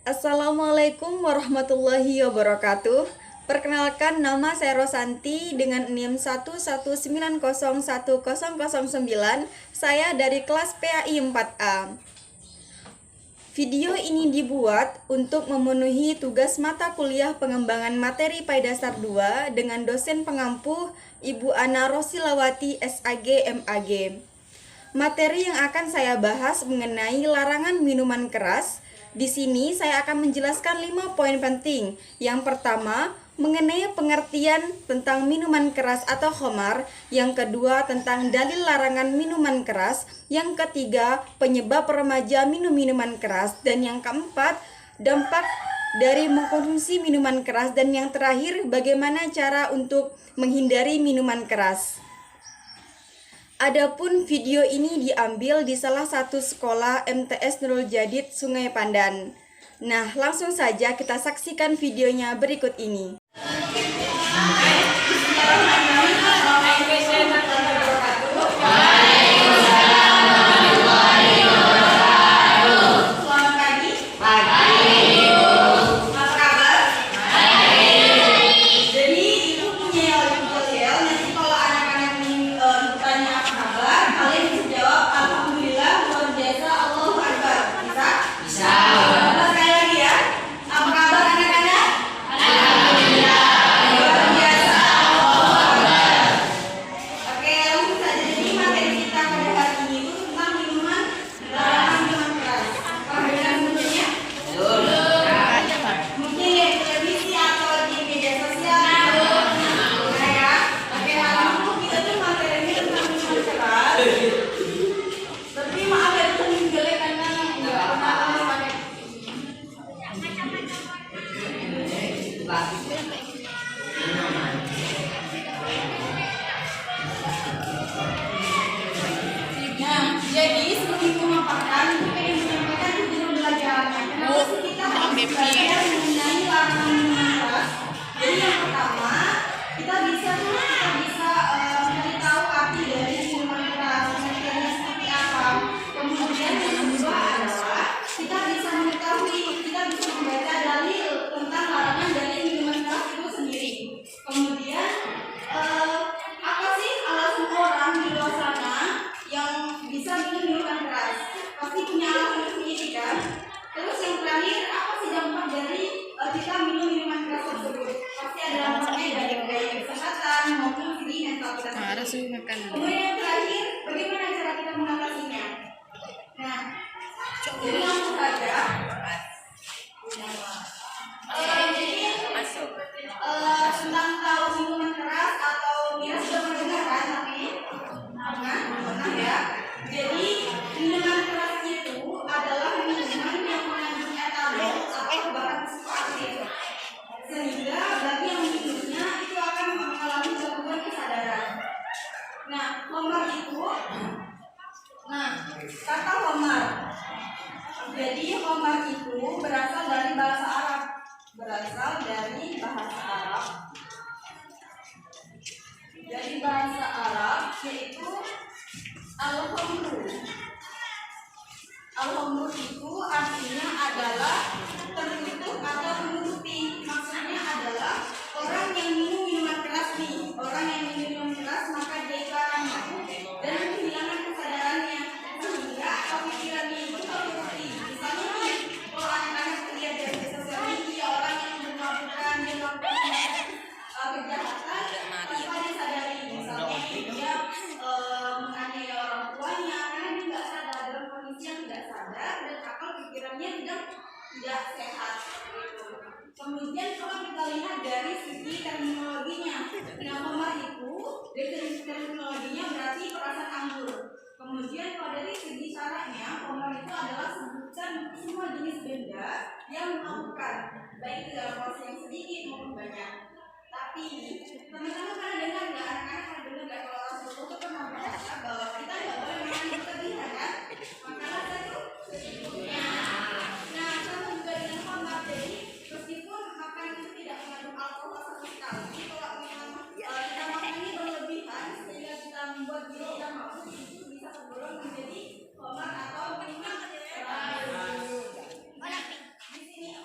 Assalamualaikum warahmatullahi wabarakatuh. Perkenalkan, nama saya Rosanti dengan NIM 1190109. Saya dari kelas PAI 4A. Video ini dibuat untuk memenuhi tugas mata kuliah pengembangan materi PAI Dasar 2 dengan dosen pengampu Ibu Ana Rosilawati SAG MAG. Materi yang akan saya bahas mengenai larangan minuman keras. Di sini saya akan menjelaskan 5 poin penting. Yang pertama, mengenai pengertian tentang minuman keras atau khamar. Yang kedua, tentang dalil larangan minuman keras. Yang ketiga, penyebab remaja minum minuman keras. Dan yang keempat, dampak dari mengkonsumsi minuman keras. Dan yang terakhir, bagaimana cara untuk menghindari minuman keras. Adapun video ini diambil di salah satu sekolah MTS Nurul Jadid Sungai Pandan. Nah, langsung saja kita saksikan videonya berikut ini. Jadi sebelum memaparkan, kita ingin menyampaikan tujuan pembelajarannya. Kenapa sih kita harus belajar mengenai larangan minuman keras? Jadi yang pertama, kita bisa mencari tahu arti dari minuman keras, pengertiannya seperti apa. Kemudian yang kedua adalah kita bisa mengetahui, kita bisa membaca dalil tentang larangan dari minuman keras itu sendiri. Kemudian apa sih alasan orang di luar sana yang bisa minum minuman keras? Pasti punya alasan sendiri kan? Terus yang terakhir, apa sih dampak dari kita minum minuman keras tersebut? Pasti ada dampaknya dari gaya kesehatan maupun segi mental kita sendiri. Kemudian yang terakhir, bagaimana cara kita mengatasinya? Nah, jadi langsung saja. Tentang tahu minuman keras atau miras sudah pernah dengar kan? Tapi pernah ya. Jadi minuman keras itu adalah minuman yang mengandung etanol atau bahan psikoaktif, sehingga bagi yang minumnya itu akan mengalami gangguan kesadaran. Nah, khamar itu, kata khamar. Jadi khamar itu berasal dari bahasa Arab. Dari bahasa Arab yaitu al-khamru. Al-khamru itu artinya adalah tertutup atau menutupi. Maksudnya adalah orang yang minum minuman keras nih. Orang yang minum minuman keras maka dia itu akan mabuk dan kehilangan kesadarannya, sehingga pikirannya itu tertutupi. Misalnya nih, kalau anak-anak lihat dari sosial media orang yang bermabukan, dia melakukan kejahatan tanpa disadari. Misalnya dia menganiaya orang tuanya karena dia tidak sadar, dalam kondisi yang tidak sadar dan akal pikirannya tidak sehat. Kemudian kalau kita lihat dari segi terminologinya, nah khamar itu definisi terminologinya berarti perasan anggur. Kemudian kalau dari segi caranya, khamar itu adalah sebutan semua jenis benda yang memabukkan, baik dalam porsi yang sedikit maupun banyak. Tapi teman-teman pernah dengar nggak, anak-anak pernah dengar nggak kalau Rasulullah itu pernah berkata bahwa kita nggak boleh makan yang berlebihan kan? Makanan itu secukupnya. Nah, sama juga dengan khamar. Jadi meskipun makanan itu tidak mengandung alkohol sama sekali, kalau memang kita makannya berlebihan sehingga kita membuat diri kita mabuk, itu bisa tergolong menjadi khamar atau minuman keras. Di sini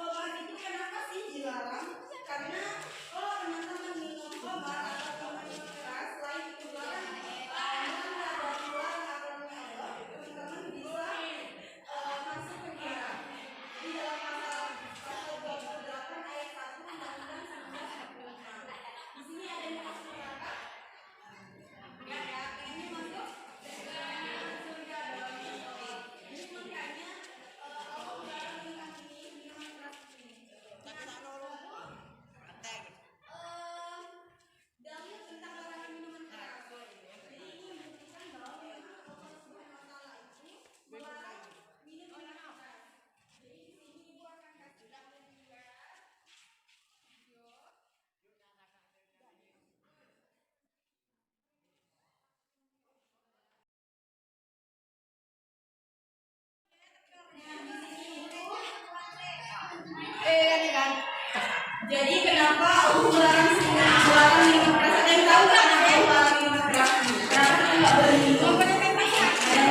Jadi kenapa Allah melarang minuman keras? Ada yang tahu nggak kenapa Allah melarang minuman keras? Kenapa kita nggak boleh minum? Ada yang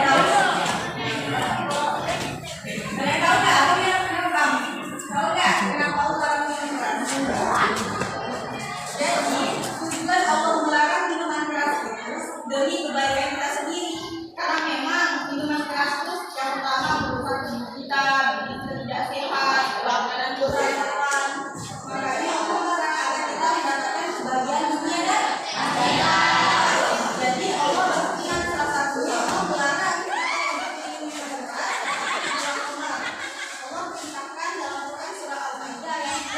tahu? Ada yang tahu nggak? Tahu ya? Kenapa? Tahu nggak? Kenapa Allah melarang minuman keras? Jadi tujuan Allah melarang minuman keras itu demi kebaikan kita sendiri. Karena memang minuman keras itu yang pertama merusak tubuh kita, bikin kita tidak sehat, dalam keadaan kesehatan. Makanya Allah melarang agar kita mendapatkan sebagian dunia dan akhirat. Jadi Allah berfirman salah satunya Allah melarang kita untuk minum minuman keras. Allah perintahkan dalam Quran surah Al-Maidah ayat 16.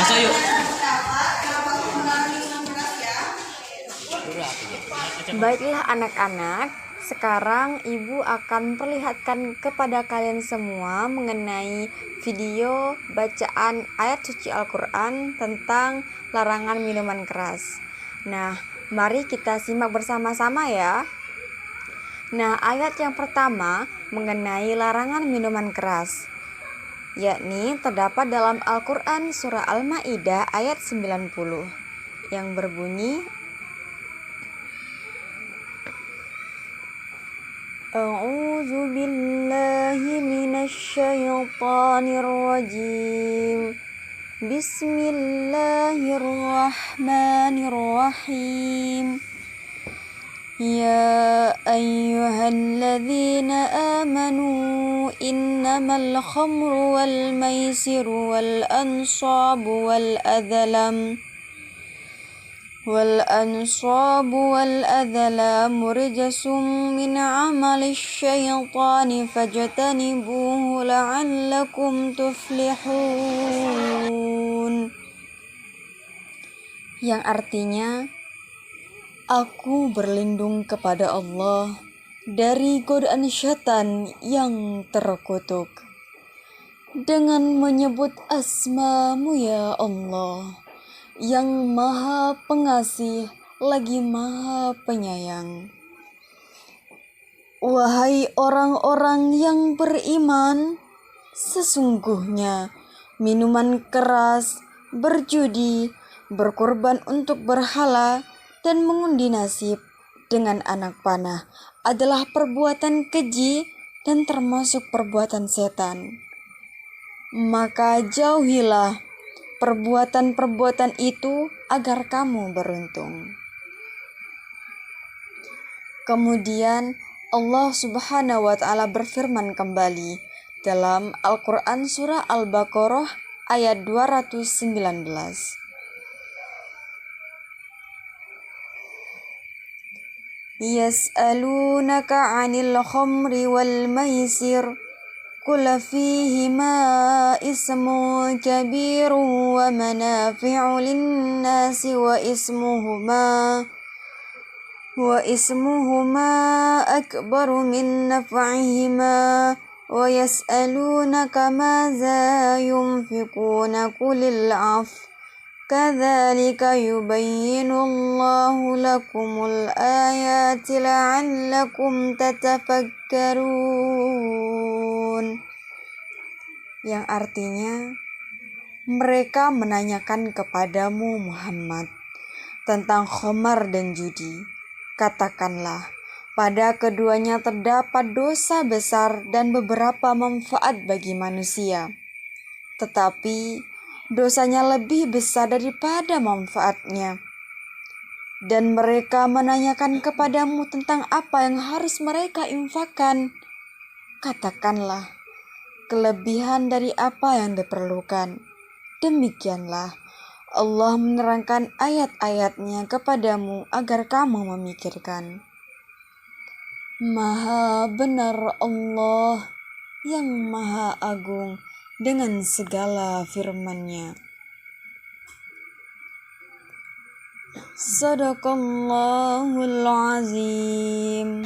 Masa yuk. Baiklah anak-anak, sekarang ibu akan perlihatkan kepada kalian semua mengenai video bacaan ayat suci Al-Quran tentang larangan minuman keras. Nah, mari kita simak bersama-sama ya. Nah, ayat yang pertama mengenai larangan minuman keras, yakni terdapat dalam Al-Quran surah Al-Ma'idah ayat 90 yang berbunyi, A'udzu billahi minasyaitonir rajim. Bismillahirrahmanirrahim. Ya ayyuhalladzina amanu innamal khamru wal maisiru wal ansabu wal adlam rijsum min amali syaitani fajtanibuhu la'allakum tuflihun. Yang artinya, aku berlindung kepada Allah dari godaan syaitan yang terkutuk dengan menyebut asma-Mu ya Allah, yang maha pengasih lagi maha penyayang. Wahai orang-orang yang beriman, sesungguhnya minuman keras, berjudi, berkorban untuk berhala, dan mengundi nasib dengan anak panah adalah perbuatan keji dan termasuk perbuatan setan. Maka jauhilah perbuatan-perbuatan itu agar kamu beruntung. Kemudian Allah Subhanahu wa Ta'ala berfirman kembali dalam Al-Quran surah Al-Baqarah ayat 219. Yas'alunaka 'anil khamri wal maisir قل فيهما اسم كبير ومنافع للناس واسمهما أكبر من نفعهما ويسألونك ماذا ينفقون قل العفو كذلك يبين الله لكم الآيات لعلكم تتفكرون. Yang artinya, Mereka menanyakan kepadamu Muhammad tentang khamar dan judi. Katakanlah, pada keduanya terdapat dosa besar dan beberapa manfaat bagi manusia. Tetapi dosanya lebih besar daripada manfaatnya. Dan mereka menanyakan kepadamu tentang apa yang harus mereka infakkan. Katakanlah, kelebihan dari apa yang diperlukan. Demikianlah Allah menerangkan ayat-ayatnya kepadamu agar kamu memikirkan. Maha benar Allah yang maha agung dengan segala firman-Nya. Sadaqallahul azim.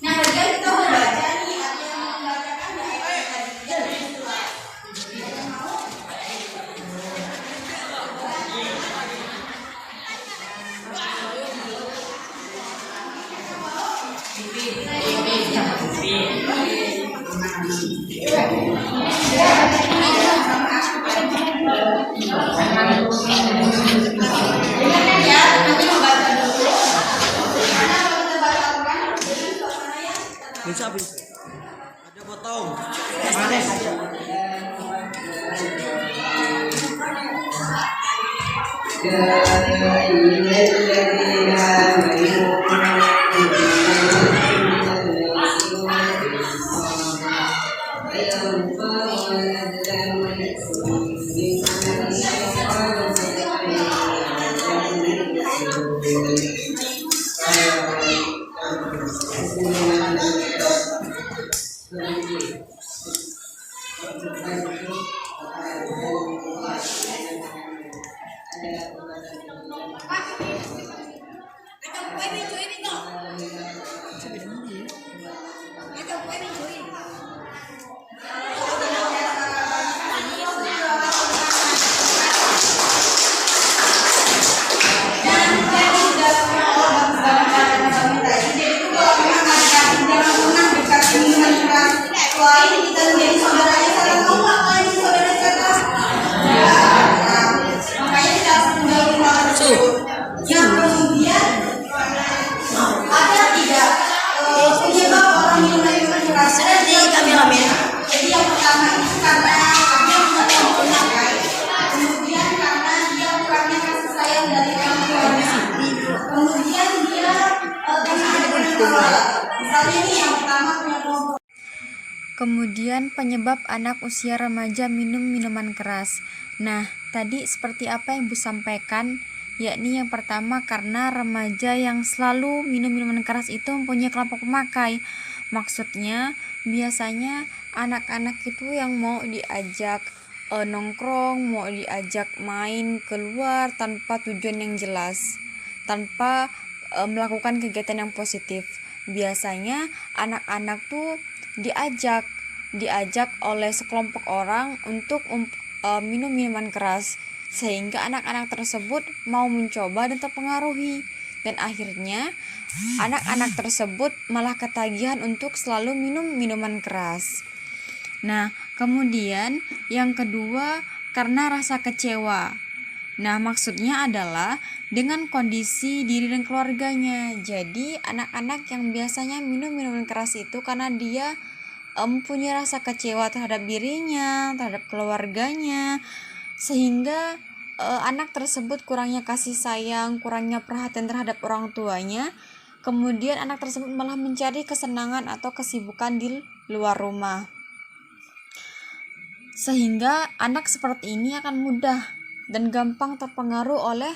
Nah, kemudian kita membaca nih, ada yang membacakan ayat-ayat. Dengarkan ya, nanti membaca dulu. Karena kalau kita baca Al-Quran, jadi suasananya Bisa habis. Ada potong. selain kita menjadi saudaranya sekarang kamu ngapain jadi saudara sekarang? Makanya kita harus menjauhi hal tersebut. Yang kemudian ada tidak penyebab orang minum keras. Jadi yang pertama itu karena dia tidak memakai, kemudian karena dia kurangnya kasih sayang dari orang tuanya, kemudian dia misalnya ini yang pertama punya kelompok. Kemudian penyebab anak usia remaja minum minuman keras. Nah, tadi seperti apa yang Bu sampaikan, yakni yang pertama karena remaja yang selalu minum minuman keras itu mempunyai kelompok pemakai. Maksudnya, biasanya anak-anak itu yang mau diajak nongkrong, mau diajak main keluar tanpa tujuan yang jelas, tanpa melakukan kegiatan yang positif. Biasanya anak-anak tuh diajak oleh sekelompok orang untuk minum minuman keras, sehingga anak-anak tersebut mau mencoba dan terpengaruhi, dan akhirnya anak-anak tersebut malah ketagihan untuk selalu minum minuman keras. Nah, kemudian yang kedua karena rasa kecewa. Nah, maksudnya adalah dengan kondisi diri dan keluarganya. Jadi, anak-anak yang biasanya minum minuman keras itu karena dia mempunyai rasa kecewa terhadap dirinya, terhadap keluarganya, sehingga anak tersebut kurangnya kasih sayang, kurangnya perhatian terhadap orang tuanya. Kemudian anak tersebut malah mencari kesenangan atau kesibukan di luar rumah. Sehingga anak seperti ini akan mudah dan gampang terpengaruh oleh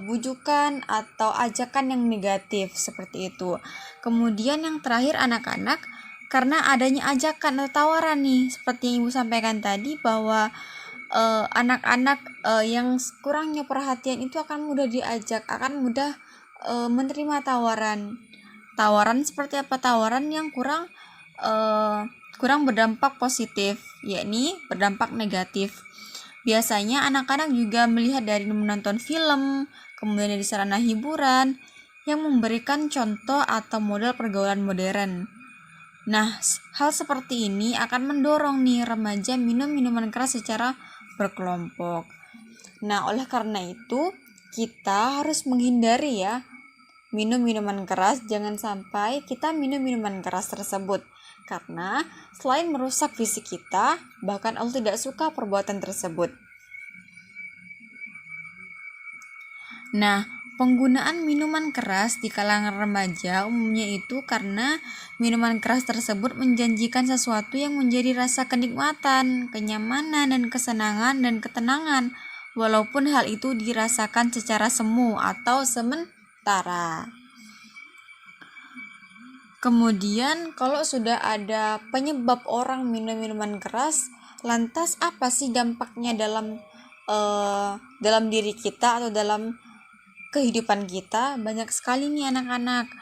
bujukan atau ajakan yang negatif seperti itu. Kemudian yang terakhir, anak-anak karena adanya ajakan atau tawaran nih, seperti yang Ibu sampaikan tadi bahwa anak-anak yang kurangnya perhatian itu akan mudah diajak, akan mudah menerima tawaran. Tawaran seperti apa? Tawaran yang kurang berdampak positif, yakni berdampak negatif. Biasanya anak-anak juga melihat dari menonton film, kemudian dari sarana hiburan yang memberikan contoh atau model pergaulan modern. Nah, hal seperti ini akan mendorong nih remaja minum minuman keras secara berkelompok. Nah, oleh karena itu kita harus menghindari ya minum minuman keras. Jangan sampai kita minum minuman keras tersebut, karena selain merusak fisik kita, bahkan Allah tidak suka perbuatan tersebut. Nah, penggunaan minuman keras di kalangan remaja umumnya itu karena minuman keras tersebut menjanjikan sesuatu yang menjadi rasa kenikmatan, kenyamanan, dan kesenangan dan ketenangan, walaupun hal itu dirasakan secara semu atau sementara. Kemudian kalau sudah ada penyebab orang minum minuman keras, lantas apa sih dampaknya dalam diri kita atau dalam kehidupan kita? Banyak sekali nih anak-anak.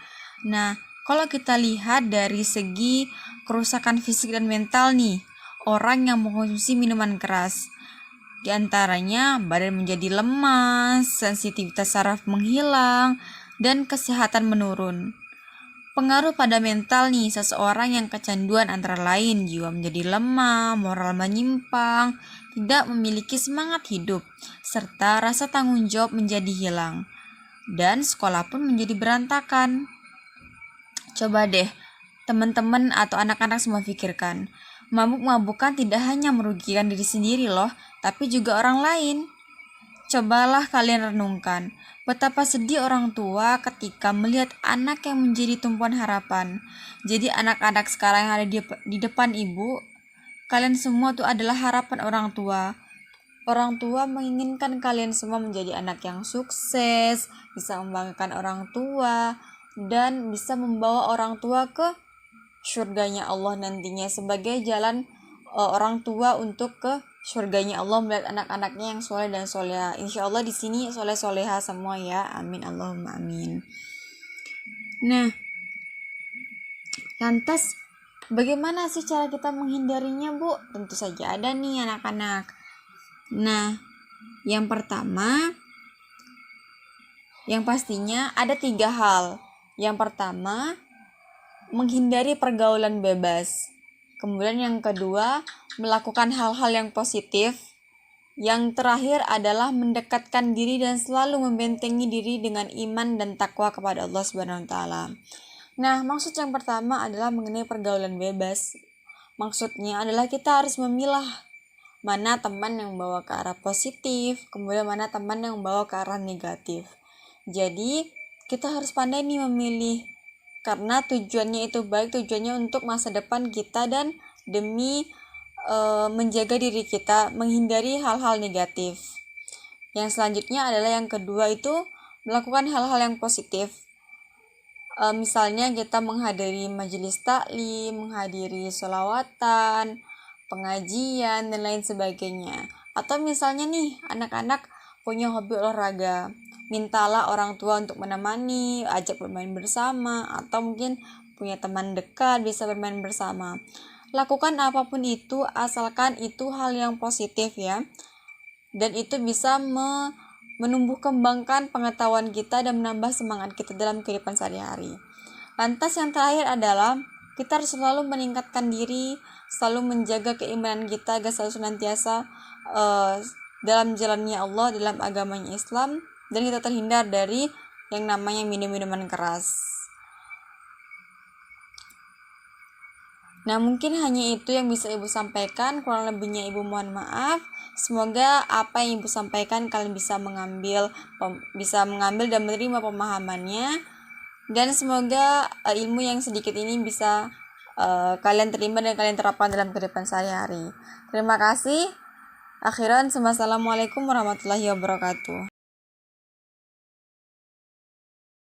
Nah, kalau kita lihat dari segi kerusakan fisik dan mental nih, orang yang mengkonsumsi minuman keras, di antaranya badan menjadi lemas, sensitivitas saraf menghilang, dan kesehatan menurun. Pengaruh pada mental nih, seseorang yang kecanduan antara lain jiwa menjadi lemah, moral menyimpang, tidak memiliki semangat hidup, serta rasa tanggung jawab menjadi hilang. Dan sekolah pun menjadi berantakan. Coba deh teman-teman atau anak-anak semua pikirkan, mabuk-mabukan tidak hanya merugikan diri sendiri loh, tapi juga orang lain. Cobalah kalian renungkan, betapa sedih orang tua ketika melihat anak yang menjadi tumpuan harapan. Jadi anak-anak sekarang yang ada di depan ibu, kalian semua tuh adalah harapan orang tua. Orang tua menginginkan kalian semua menjadi anak yang sukses, bisa membanggakan orang tua, dan bisa membawa orang tua ke surganya Allah nantinya sebagai jalan orang tua untuk ke surganya Allah melihat anak-anaknya yang soleh dan soleha. Insya Allah di sini soleh soleha semua ya, amin Allahumma amin. Nah, lantas bagaimana sih cara kita menghindarinya, Bu? Tentu saja ada nih anak-anak. Nah, yang pertama, yang pastinya ada 3 hal. Yang pertama, menghindari pergaulan bebas. Kemudian yang kedua, melakukan hal-hal yang positif. Yang terakhir adalah mendekatkan diri dan selalu membentengi diri dengan iman dan takwa kepada Allah Subhanahu wa taala. Nah, maksud yang pertama adalah mengenai pergaulan bebas. Maksudnya adalah kita harus memilah mana teman yang membawa ke arah positif, kemudian mana teman yang membawa ke arah negatif. Jadi, kita harus pandai nih memilih, karena tujuannya itu baik, tujuannya untuk masa depan kita dan demi menjaga diri kita, menghindari hal-hal negatif. Yang selanjutnya adalah yang kedua itu melakukan hal-hal yang positif. Misalnya kita menghadiri majelis taklim, menghadiri sholawatan, pengajian, dan lain sebagainya. Atau misalnya nih anak-anak punya hobi olahraga, mintalah orang tua untuk menemani, ajak bermain bersama, atau mungkin punya teman dekat bisa bermain bersama. Lakukan apapun itu asalkan itu hal yang positif ya, dan itu bisa menumbuh kembangkan pengetahuan kita dan menambah semangat kita dalam kehidupan sehari-hari. Lantas yang terakhir adalah kita harus selalu meningkatkan diri, selalu menjaga keimanan kita agar selalu senantiasa dalam jalannya Allah, dalam agamanya Islam, dan kita terhindar dari yang namanya minum-minuman keras. Nah, mungkin hanya itu yang bisa Ibu sampaikan, kurang lebihnya Ibu mohon maaf. Semoga apa yang Ibu sampaikan kalian bisa mengambil dan menerima pemahamannya, dan semoga ilmu yang sedikit ini bisa kalian terima dan kalian terapkan dalam kehidupan sehari-hari. Terima kasih. Akhiran, wassalamualaikum warahmatullahi wabarakatuh.